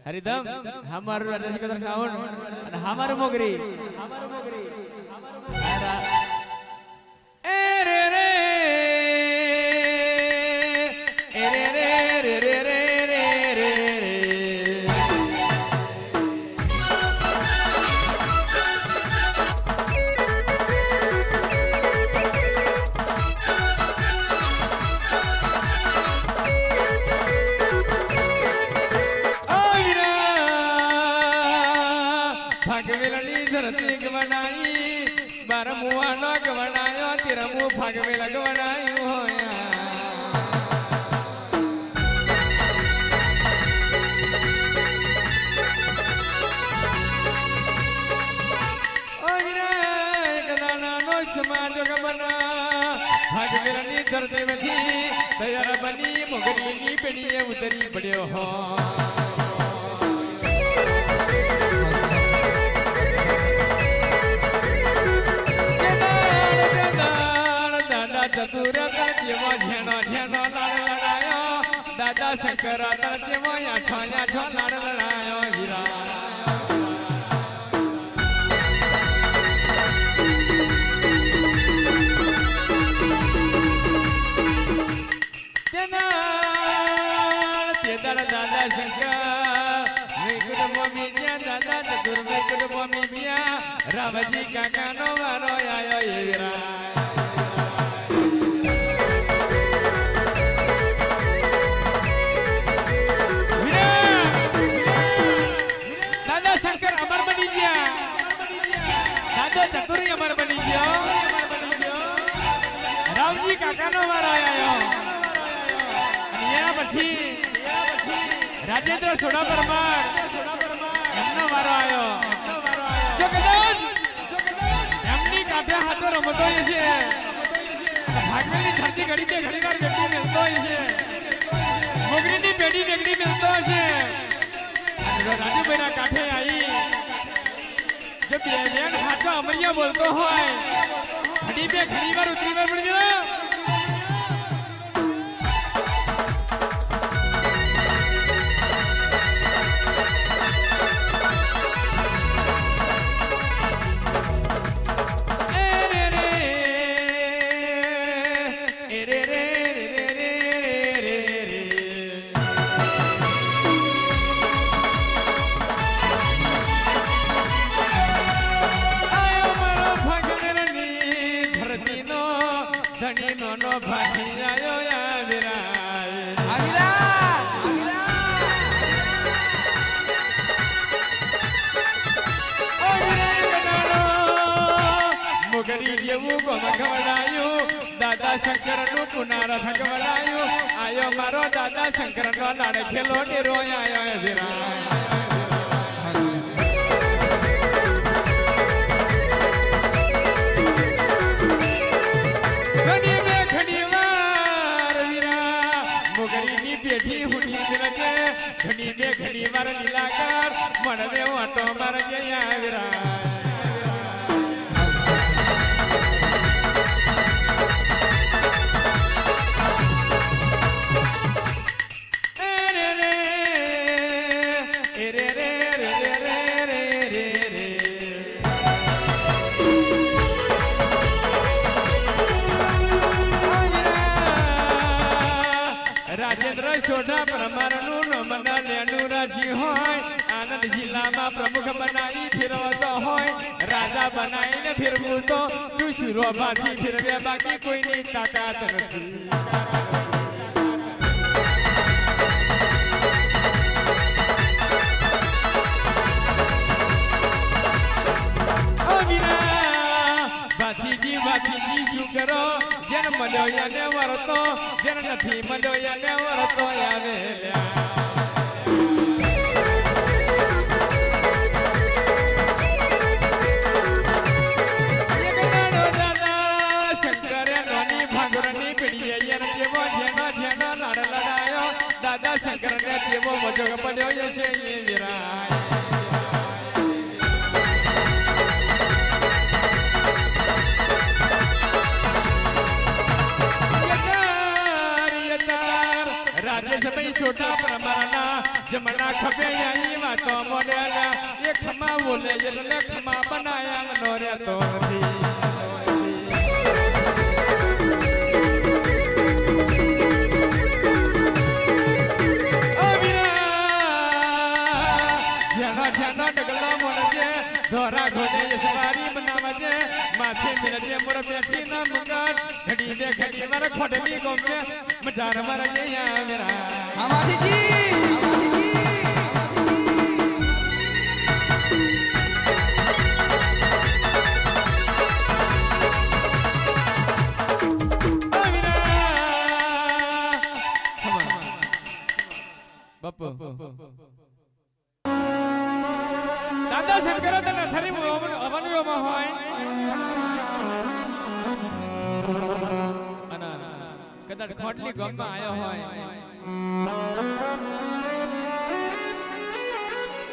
हरिदम हमारो राजेश साउंड અને हमारो मोगरी ए रे रे ए रे रे रे रे रे रे भागवेलनी धरती गवनाई बारमुआ न गवनायो तिरमु भागवेल गवनायो होया ओइरा एकदाना नो समाज गवना भागवेलनी धरती वथी तैयार बनी मोगरी की पेड़िए उतरी पड़ियो हो चतुर जेवो झेनो झेनो लाड़ लड़ायो दादा शंकर जेवो या छो लाड़ लड़ायो हीरा तेदर दादा शंकर वेकुट मोमी दिया दादा चतुर वेकुट मोमी दिया रामजी काका नो वारो आयो हीरा चतुर अमर बनी गयो रामजी काका नो वारो आयो अनिया પછી રાજેન્દ્ર સોડા પરમાર એમનો વારો આયો જો કદાચ એમની કાઢે હાથો રમતો છે ભાગવેલી ધરતી ઘડી કે ઘડીવાર વ્યક્તિ મિલતો છે મોગરીની પેઢી વેગડી મિલતો છે રાજુભાઈના કાઠે આવી जो बेन हाथों अमरिया बोलतो होय घड़ी पे घड़ी बार उतरी बार पड़ गयो धनी नो भाटी आयो या विराय मोगरी जेवू गोम खवडायो दादा शंकर नु पुनारथ खवडायो आयो मारो दादा शंकर नो लाड़ खेलो डेरो आयो विराय पेटी हुनी मिलके घड़ी में घड़ी मार नीलाकर मन में ऑटो मार के आविरा राजेंद्र छोटा परमार नमना लेनु राजी होय आनंद जिला में प्रमुख बनाई फिरवतो होय राजा बनाई ने फिरबू तो तू शुरू बाकी फिरवे बाकी कोई नहीं ताकत नहीं बाकी जी शुक्रो जन मलो याने वरतो जन नथी मलो याने वरतो यावेल्या येगनाडो दादा शंकर नोनी भागुरनी पिडिये यन जेवो झेनो झेनो लाड़ लड़ायो दादा शंकर ने जेवो मजोग पड्यो यसे ये विराय राजेश भाई छोटा प्रमाणा જમના ખપે આઈ વાતો મોડેલા એ ખમા બોલે એટલે ખમા બનાયા નો રે તો નથી ધોરા ઘોડે સવારી બનાવજે માથે મિલજે મોર બેઠી ના મુગટ ઘડી દે ઘડી વાર ખોડલી ગોમે મજાર મર જયા મેરા અમાદીજી બાપુ દાદા શંકર તને થરી અવનયોમાં હોય અને કદાચ ખોટલી ગામમાં આવ્યો હોય